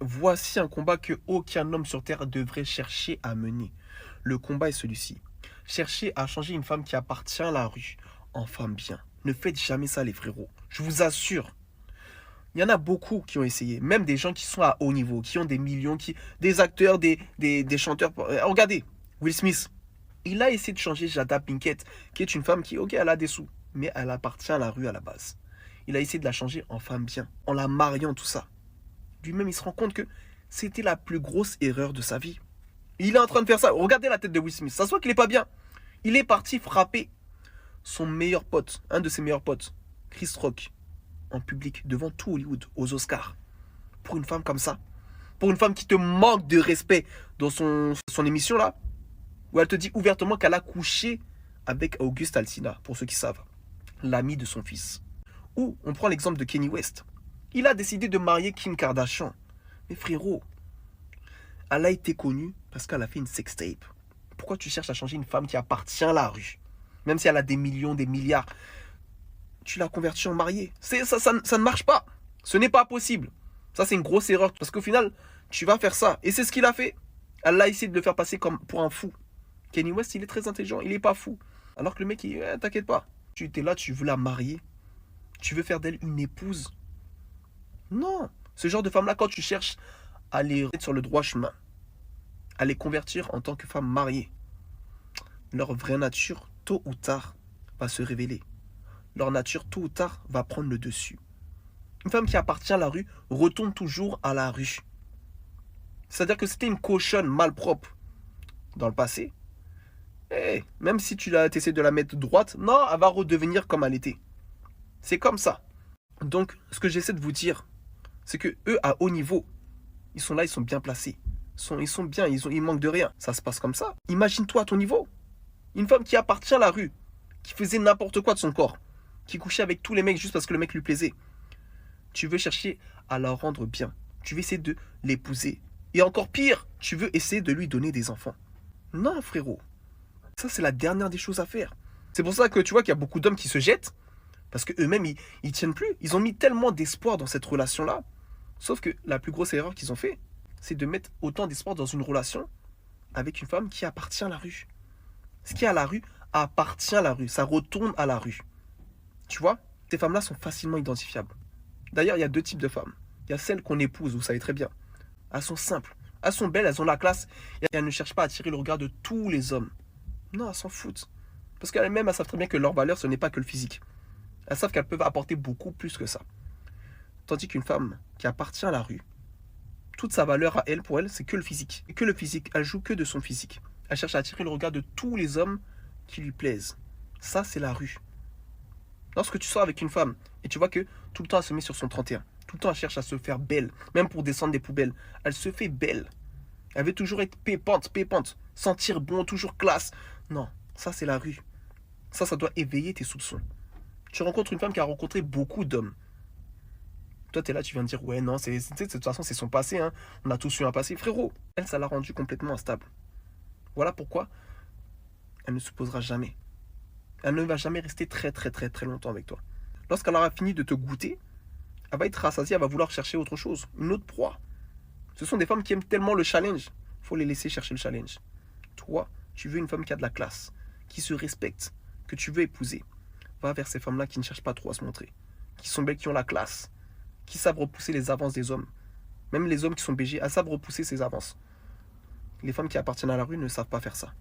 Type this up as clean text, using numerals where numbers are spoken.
Voici un combat que aucun homme sur Terre devrait chercher à mener. Le combat est celui-ci. Cherchez à changer une femme qui appartient à la rue en femme bien. Ne faites jamais ça, les frérots. Je vous assure. Il y en a beaucoup qui ont essayé. Même des gens qui sont à haut niveau, qui ont des millions, des acteurs, des chanteurs. Regardez, Will Smith. Il a essayé de changer Jada Pinkett, qui est une femme qui, ok, elle a des sous, mais elle appartient à la rue à la base. Il a essayé de la changer en femme bien, en la mariant, tout ça. Lui-même, il se rend compte que c'était la plus grosse erreur de sa vie. Il est en train de faire ça. Regardez la tête de Will Smith. Ça se voit qu'il n'est pas bien. Il est parti frapper son meilleur pote, un de ses meilleurs potes, Chris Rock, en public, devant tout Hollywood, aux Oscars. Pour une femme comme ça. Pour une femme qui te manque de respect dans son émission là, où elle te dit ouvertement qu'elle a couché avec Auguste Alsina, pour ceux qui savent, l'ami de son fils. Ou on prend l'exemple de Kanye West. Il a décidé de marier Kim Kardashian. Mais frérot, elle a été connue parce qu'elle a fait une sextape. Pourquoi tu cherches à changer une femme qui appartient à la rue? Même si elle a des millions, des milliards, tu l'as convertie en mariée. Ça ne marche pas. Ce n'est pas possible. Ça, c'est une grosse erreur. Parce qu'au final, tu vas faire ça. Et c'est ce qu'il a fait. Elle a essayé de le faire passer comme pour un fou. Kanye West, il est très intelligent. Il n'est pas fou. Alors que le mec, t'inquiète pas. Tu étais là, tu veux la marier. Tu veux faire d'elle une épouse. Non. Ce genre de femme-là, quand tu cherches à les mettre sur le droit chemin, à les convertir en tant que femmes mariées, leur vraie nature, tôt ou tard, va se révéler. Leur nature, tôt ou tard, va prendre le dessus. Une femme qui appartient à la rue retourne toujours à la rue. C'est-à-dire que c'était une cochonne malpropre dans le passé. Même si tu essaies de la mettre droite, non, elle va redevenir comme elle était. C'est comme ça. Donc, ce que j'essaie de vous dire, c'est que eux, à haut niveau, ils sont là, ils sont bien placés. Ils sont bien, ils manquent de rien. Ça se passe comme ça. Imagine-toi à ton niveau. Une femme qui appartient à la rue, qui faisait n'importe quoi de son corps, qui couchait avec tous les mecs juste parce que le mec lui plaisait. Tu veux chercher à la rendre bien. Tu veux essayer de l'épouser. Et encore pire, tu veux essayer de lui donner des enfants. Non, frérot. Ça, c'est la dernière des choses à faire. C'est pour ça que tu vois qu'il y a beaucoup d'hommes qui se jettent. Parce qu'eux-mêmes, ils tiennent plus. Ils ont mis tellement d'espoir dans cette relation-là. Sauf que la plus grosse erreur qu'ils ont fait, c'est de mettre autant d'espoir dans une relation avec une femme qui appartient à la rue. Ce qui est à la rue appartient à la rue. Ça retourne à la rue. Tu vois, ces femmes-là sont facilement identifiables. D'ailleurs, il y a deux types de femmes. Il y a celles qu'on épouse, vous savez très bien. Elles sont simples. Elles sont belles, elles ont la classe. Et elles ne cherchent pas à attirer le regard de tous les hommes. Non, elles s'en foutent. Parce qu'elles-mêmes, elles savent très bien que leur valeur, ce n'est pas que le physique. Elles savent qu'elles peuvent apporter beaucoup plus que ça. Tandis qu'une femme qui appartient à la rue, toute sa valeur à elle, pour elle, c'est que le physique. Et que le physique, elle joue que de son physique. Elle cherche à attirer le regard de tous les hommes qui lui plaisent. Ça, c'est la rue. Lorsque tu sors avec une femme et tu vois que tout le temps elle se met sur son 31, tout le temps elle cherche à se faire belle, même pour descendre des poubelles, elle se fait belle. Elle veut toujours être pépante, sentir bon, toujours classe. Non, ça c'est la rue. Ça doit éveiller tes soupçons. Tu rencontres une femme qui a rencontré beaucoup d'hommes. Toi, tu es là, tu viens de dire, ouais, non, de toute façon, c'est son passé. Hein. On a tous eu un passé. Frérot, elle, ça l'a rendu complètement instable. Voilà pourquoi elle ne se posera jamais. Elle ne va jamais rester très longtemps avec toi. Lorsqu'elle aura fini de te goûter, elle va être rassasiée, elle va vouloir chercher autre chose, une autre proie. Ce sont des femmes qui aiment tellement le challenge. Il faut les laisser chercher le challenge. Toi, tu veux une femme qui a de la classe, qui se respecte, que tu veux épouser. Va vers ces femmes-là qui ne cherchent pas trop à se montrer, qui sont belles, qui ont la classe, qui savent repousser les avances des hommes. Même les hommes qui sont BG, elles savent repousser ces avances. Les femmes qui appartiennent à la rue ne savent pas faire ça.